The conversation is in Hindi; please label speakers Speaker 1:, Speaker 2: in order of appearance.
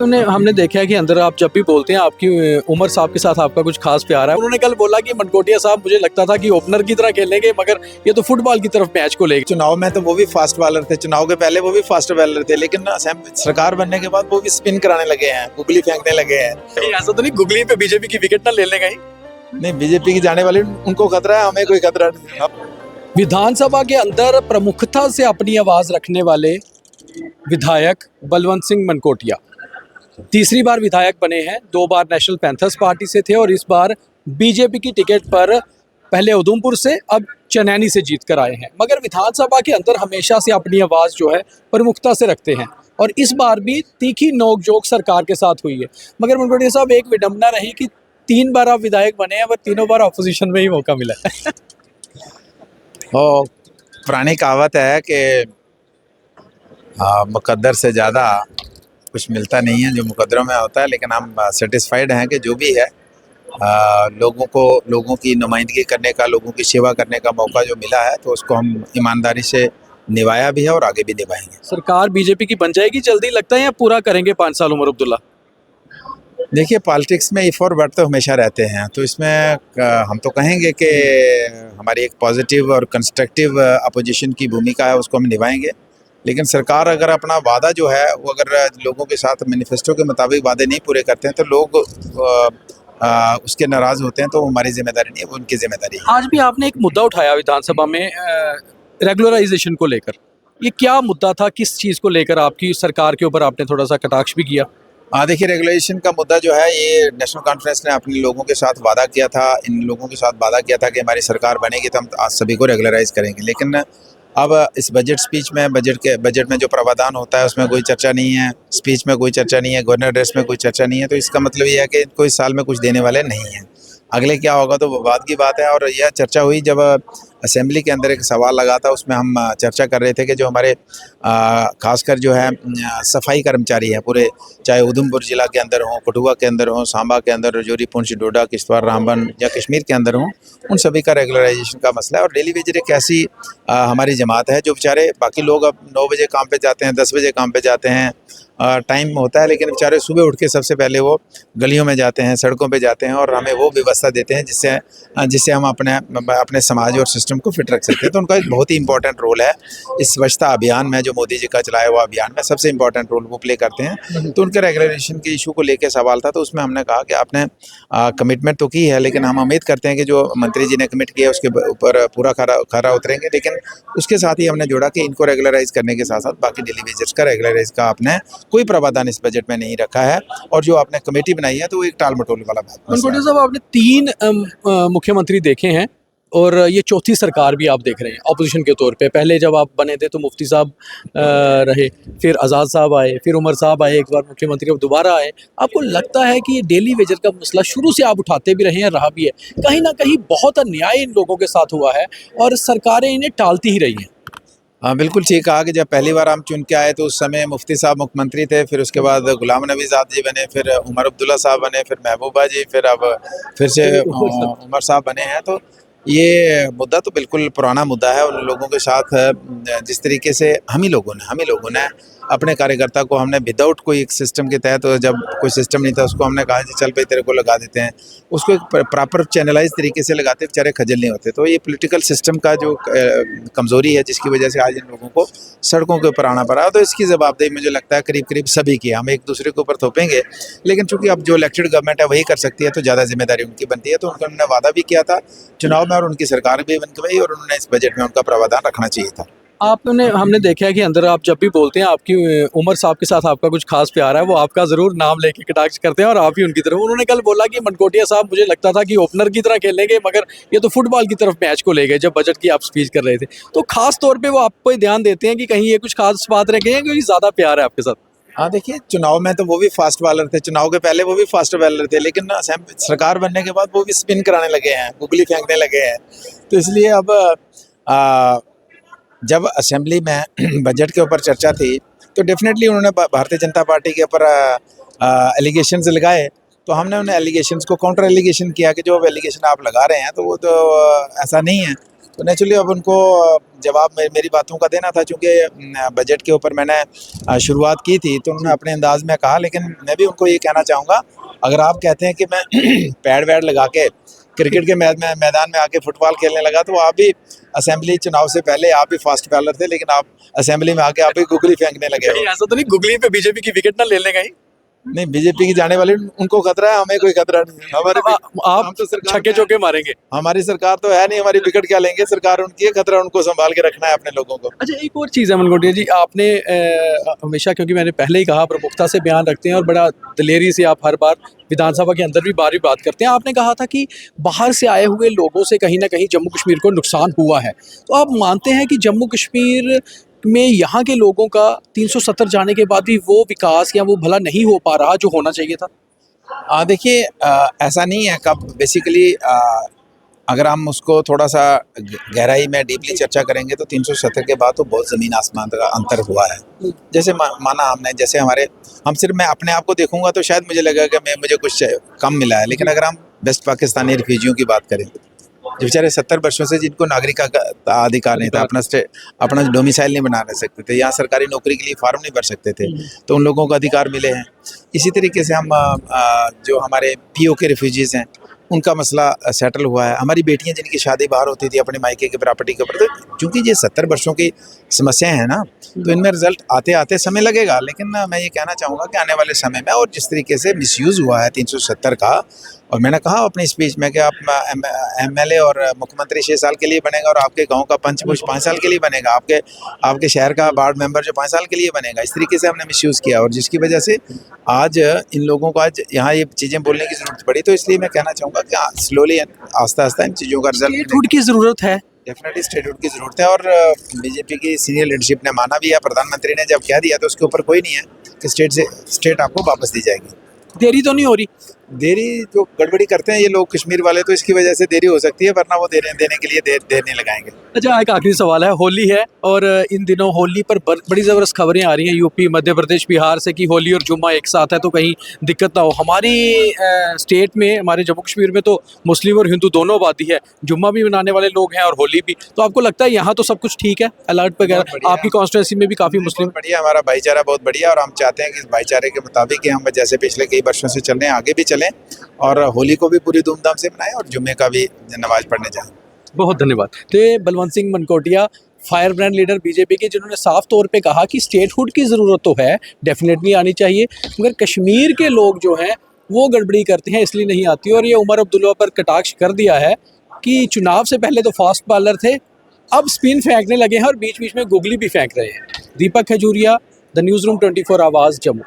Speaker 1: हमने देखा है कि अंदर आप जब भी बोलते हैं आपकी उमर साहब के साथ आपका कुछ खास प्यार है। उन्होंने कल बोला कि मनकोटिया साहब मुझे लगता था कि ओपनर की तरह खेलेंगे, मगर ये तो फुटबॉल की तरफ मैच को लेके।
Speaker 2: चुनाव में तो वो भी फास्ट बॉलर थे, चुनाव के पहले वो भी फास्ट बॉलर थे, लेकिन सरकार बनने के बाद वो भी स्पिन कराने लगे हैं, गुगली फेंकने लगे हैं।
Speaker 1: कहीं ऐसा तो नहीं गुगली पे बीजेपी की विकेट ना ले लेगा?
Speaker 2: नहीं, बीजेपी की जाने वाली उनको खतरा है, हमें कोई खतरा नहीं।
Speaker 1: विधानसभा के अंदर प्रमुखता से अपनी आवाज रखने वाले विधायक बलवंत सिंह मनकोटिया तीसरी बार विधायक बने हैं। 2 बार नेशनल पैंथर्स पार्टी से थे और इस बार बीजेपी की टिकट पर पहले उधमपुर से अब चनैनी से जीत कर आए हैं, मगर विधानसभा के अंदर हमेशा से अपनी आवाज़ जो है प्रमुखता से रखते हैं और इस बार भी तीखी नोकझोंक सरकार के साथ हुई है। मगर मनकोटिया साहब, एक विडंबना रही कि 3 बार आप विधायक बने हैं, पर तीनों बार अपोजिशन में ही मौका मिला है।
Speaker 2: और पुरानी कहावत है कि मुकद्दर से ज़्यादा कुछ मिलता नहीं है जो मुकद्दरों में होता है, लेकिन हम सेटिस्फाइड हैं कि जो भी है लोगों की नुमाइंदगी करने का, लोगों की सेवा करने का मौका जो मिला है, तो उसको हम ईमानदारी से निभाया भी है और आगे भी निभाएंगे।
Speaker 1: सरकार बीजेपी की बन जाएगी जल्दी लगता है, या पूरा करेंगे 5 साल उमर अब्दुल्ला?
Speaker 2: देखिए, पॉलिटिक्स में इफ और बट तो हमेशा रहते हैं, तो इसमें हम तो कहेंगे कि हमारी एक पॉजिटिव और कंस्ट्रक्टिव अपोजिशन की भूमिका है, उसको हम निभाएंगे। लेकिन सरकार अगर अपना वादा जो है वो अगर लोगों के साथ मैनिफेस्टो के मुताबिक वादे नहीं पूरे करते हैं तो लोग उसके नाराज़ होते हैं, तो हमारी जिम्मेदारी नहीं है, वो उनकी जिम्मेदारी है।
Speaker 1: आज भी आपने एक मुद्दा उठाया विधानसभा में रेगुलराइजेशन को लेकर। ये क्या मुद्दा था? किस चीज़ को लेकर आपकी सरकार के ऊपर आपने थोड़ा सा कटाक्ष भी किया?
Speaker 2: देखिए, रेगुलेशन का मुद्दा जो है, ये नेशनल कॉन्फ्रेंस ने अपने लोगों के साथ वादा किया था, इन लोगों के साथ वादा किया था कि हमारी सरकार बनेगी तो हम आज सभी को रेगुलराइज करेंगे। लेकिन अब इस बजट स्पीच में बजट में जो प्रावधान होता है उसमें कोई चर्चा नहीं है, स्पीच में कोई चर्चा नहीं है, गवर्नर एड्रेस में कोई चर्चा नहीं है, तो इसका मतलब ये है कि इनको इस साल में कुछ देने वाले नहीं हैं। अगले क्या होगा तो बाद की बात है। और यह चर्चा हुई जब असेंबली के अंदर एक सवाल लगा था, उसमें हम चर्चा कर रहे थे कि जो हमारे खासकर जो है सफाई कर्मचारी हैं पूरे, चाहे उधमपुर ज़िला के अंदर हों, कठुआ के अंदर हों, सांबा के अंदर, राजौरी, पुंछ, डोडा, किश्तवाड़, रामबन या कश्मीर के अंदर हों, उन सभी का रेगुलराइजेशन का मसला है। और डेली वेजर एक ऐसी हमारी जमात है जो बेचारे, बाकी लोग अब 9 बजे काम पे जाते हैं, 10 बजे काम पे जाते हैं, टाइम होता है, लेकिन बेचारे सुबह उठ के सबसे पहले वो गलियों में जाते हैं, सड़कों पे जाते हैं और हमें वो व्यवस्था देते हैं जिससे हम अपने समाज और सिस्टम को फिट रख सकते हैं। तो उनका एक बहुत ही इंपॉर्टेंट रोल है इस स्वच्छता अभियान में, जो मोदी जी का चलाया हुआ अभियान में सबसे इंपॉर्टेंट रोल वो प्ले करते हैं। तो उनके रेगुलेशन के इशू को लेकर सवाल था, तो उसमें हमने कहा कि आपने कमिटमेंट तो की है, लेकिन हम उम्मीद करते हैं कि जो मंत्री जी ने कमिट किया उसके ऊपर पूरा खरा उतरेंगे। लेकिन उसके साथ ही हमने जोड़ा कि इनको रेगुलराइज करने के साथ साथ बाकी डेली वेजर्स का रेगुलराइज का आपने कोई प्रावधान इस बजट में नहीं रखा है, और जो आपने कमेटी बनाई है तो वो एक टाल मटोल वाला बात।
Speaker 1: मनकोटिया साहब, आपने 3 मुख्यमंत्री देखे हैं और ये चौथी सरकार भी आप देख रहे हैं ऑपोजिशन के तौर पे। पहले जब आप बने थे तो मुफ्ती साहब रहे, फिर आज़ाद साहब आए, फिर उमर साहब आए, एक बार मुख्यमंत्री अब दोबारा आए। आपको लगता है कि ये डेली वेजर का मसला शुरू से आप उठाते भी रहे हैं, रहा भी है, कहीं ना कहीं बहुत अन्याय इन लोगों के साथ हुआ है और सरकारें इन्हें टालती ही रही हैं?
Speaker 2: हाँ, बिल्कुल ठीक कहा कि जब पहली बार हम चुन के आए तो उस समय मुफ्ती साहब मुख्यमंत्री थे, फिर उसके बाद गुलाम नबी आज़ाद जी बने, फिर उमर अब्दुल्ला साहब बने, फिर महबूबा जी, फिर अब फिर से उमर साहब बने हैं। तो ये मुद्दा तो बिल्कुल पुराना मुद्दा है। उन लोगों के साथ जिस तरीके से हम ही लोगों ने अपने कार्यकर्ता को, हमने विदाउट कोई एक सिस्टम के तहत, जब कोई सिस्टम नहीं था उसको हमने कहा जी चल भाई तेरे को लगा देते हैं, उसको एक प्रॉपर चैनलाइज तरीके से लगाते, बेचारे खजल नहीं होते। तो ये पॉलिटिकल सिस्टम का जो कमज़ोरी है, जिसकी वजह से आज इन लोगों को सड़कों के ऊपर आना पड़ा, तो इसकी जवाबदेही मुझे लगता है करीब करीब सभी की। हम एक दूसरे के ऊपर थोपेंगे, लेकिन चूंकि अब जो इलेक्टेड गवर्नमेंट है वही कर सकती है, तो ज़्यादा जिम्मेदारी उनकी बनती है। तो उन्होंने वादा भी किया था चुनाव में और उनकी सरकार भी बन गई, और उन्होंने इस बजट में उनका प्रावधान रखना चाहिए था।
Speaker 1: हमने देखा है कि अंदर आप जब भी बोलते हैं आपकी उमर साहब के साथ आपका कुछ खास प्यार है, वो आपका ज़रूर नाम लेके कटाक्ष करते हैं और आप ही उनकी तरफ। उन्होंने कल बोला कि मनकोटिया साहब मुझे लगता था कि ओपनर की तरह खेलेंगे, मगर ये तो फुटबॉल की तरफ मैच को ले गए जब बजट की आप स्पीच कर रहे थे। तो खास तौर पे वो आपको ध्यान देते हैं कि कहीं ये कुछ खास बात रह गई है, क्योंकि ज़्यादा प्यार है आपके साथ?
Speaker 2: हाँ, देखिए, चुनाव में तो वो भी फास्ट बॉलर थे, चुनाव के पहले वो भी फास्ट बॉलर थे, लेकिन सरकार बनने के बाद वो भी स्पिन कराने लगे हैं, गुगली फेंकने लगे हैं। तो इसलिए अब जब असेंबली में बजट के ऊपर चर्चा थी तो डेफिनेटली उन्होंने भारतीय जनता पार्टी के ऊपर एलिगेशंस लगाए, तो हमने उन एलिगेशंस को काउंटर एलिगेशन किया कि जो एलिगेशन आप लगा रहे हैं तो वो तो ऐसा नहीं है। तो नेचुरली अब उनको जवाब मेरी बातों का देना था, चूँकि बजट के ऊपर मैंने शुरुआत की थी तो उन्होंने अपने अंदाज में कहा। लेकिन मैं भी उनको ये कहना चाहूँगा, अगर आप कहते हैं कि मैं पैड वैड लगा के क्रिकेट के मैदान में आके फुटबॉल खेलने लगा, तो आप भी असेंबली चुनाव से पहले आप भी फास्ट बॉलर थे, लेकिन आप असेंबली में आके आप भी गुगली फेंकने लगे हो।
Speaker 1: ऐसा तो नहीं गुगली पे बीजेपी की विकेट ना ले लेगा ही?
Speaker 2: नहीं, बीजेपी की जाने वाली उनको खतरा है, हमें कोई खतरा नहीं है। हमारे हम
Speaker 1: आप
Speaker 2: तो सरकार
Speaker 1: छक्के चौके मारेंगे।
Speaker 2: हमारी सरकार तो है नहीं, हमारी विकेट क्या लेंगे, सरकार उनकी है, खतरा उनको संभाल के रखना है अपने लोगों को।
Speaker 1: अच्छा, एक और चीज़ है मनकोटिया जी, आपने हमेशा, क्योंकि मैंने पहले ही कहा, प्रमुखता से बयान रखते हैं और बड़ा दिलेरी से आप हर बार विधानसभा के अंदर भी बार बात करते हैं। आपने कहा था कि बाहर से आए हुए लोगों से कहीं ना कहीं जम्मू कश्मीर को नुकसान हुआ है, तो आप मानते हैं कि जम्मू कश्मीर में यहाँ के लोगों का 370 जाने के बाद भी वो विकास या वो भला नहीं हो पा रहा जो होना चाहिए था?
Speaker 2: देखिए, ऐसा नहीं है। कब बेसिकली अगर हम उसको थोड़ा सा गहराई में डीपली चर्चा करेंगे तो 370 के बाद तो बहुत ज़मीन आसमान का अंतर हुआ है। जैसे माना हमने, जैसे हम सिर्फ मैं अपने आप को देखूंगा तो शायद मुझे लगेगा कि मुझे कुछ कम मिला है, लेकिन अगर हम वेस्ट पाकिस्तानी रिफ्यूजियों की बात करें, जो बेचारे 70 वर्षों से जिनको नागरिकता का अधिकार नहीं था, अपना डोमिसाइल नहीं बना सकते थे, यहाँ सरकारी नौकरी के लिए फार्म नहीं भर सकते थे, तो उन लोगों को अधिकार मिले हैं। इसी तरीके से हम जो हमारे पीओ के रिफ्यूजीज़ हैं उनका मसला सेटल हुआ है। हमारी बेटियां जिनकी शादी बाहर होती थी अपने मायके की प्रॉपर्टी के ऊपर, तो चूँकि ये 70 वर्षों की समस्याएं हैं ना, तो इनमें रिजल्ट आते आते समय लगेगा। लेकिन मैं ये कहना चाहूँगा कि आने वाले समय में, और जिस तरीके से मिसयूज़ हुआ है 370 का, और मैंने कहा अपनी स्पीच में कि आप एमएलए और मुख्यमंत्री 6 साल के लिए बनेगा और आपके गांव का पंच 5 साल के लिए बनेगा, आपके शहर का वार्ड मेंबर जो 5 साल के लिए बनेगा। इस तरीके से हमने मिसयूज़ किया और जिसकी वजह से आज इन लोगों को आज यहाँ ये चीज़ें बोलने की ज़रूरत पड़ी। तो इसलिए मैं कहना चाहूँगा कि स्लोली आस्ता आस्ता इन चीज़ों का रिजल्ट
Speaker 1: स्टेटहुड की ज़रूरत है।
Speaker 2: डेफिनेटली स्टेटहुड की ज़रूरत है, और बीजेपी की सीनियर लीडरशिप ने माना भी है। प्रधानमंत्री ने जब कह दिया तो उसके ऊपर कोई नहीं है कि स्टेट आपको वापस दी जाएगी।
Speaker 1: देरी तो नहीं हो रही?
Speaker 2: देरी जो गड़बड़ी करते हैं ये लोग कश्मीर वाले, तो इसकी वजह से देरी हो सकती है, वरना वो देने के लिए देर नहीं लगाएंगे।
Speaker 1: अच्छा, एक आखिरी सवाल है, होली है और इन दिनों होली पर बड़ी ज़बरदस्त खबरें आ रही हैं यूपी, मध्य प्रदेश, बिहार से कि होली और जुम्मा एक साथ है तो कहीं दिक्कत ना हो। हमारी स्टेट में, हमारे जम्मू कश्मीर में तो मुस्लिम और हिंदू दोनों आबादी है, जुम्मा भी मनाने वाले लोग हैं और होली भी, तो आपको लगता है यहाँ तो सब कुछ ठीक है, अलर्ट वगैरह? आपकी कॉन्स्टिट्यूंसी में भी काफ़ी मुस्लिम?
Speaker 2: बढ़िया, हमारा भाईचारा बहुत बढ़िया, और हम चाहते हैं कि इस भाईचारे के मुताबिक हम जैसे पिछले कई वर्षों से चल रहे हैं आगे भी चलें, और होली को भी पूरी धूमधाम से मनाएं और जुम्मे का भी नमाज पढ़ने जाएं।
Speaker 1: बहुत धन्यवाद। तो Balwant Singh Mankotia, fire brand leader BJP के, जिन्होंने साफ तौर पे कहा कि स्टेटहुड की ज़रूरत तो है, डेफिनेटली आनी चाहिए, मगर कश्मीर के लोग जो हैं वो गड़बड़ी करते हैं इसलिए नहीं आती। और ये उमर अब्दुल्ला पर कटाक्ष कर दिया है कि चुनाव से पहले तो फास्ट बॉलर थे, अब स्पिन फेंकने लगे हैं और बीच बीच में गुगली भी फेंक रहे हैं। दीपक खजूरिया, द न्यूज़ रूम 24 आवाज़, जम्मू।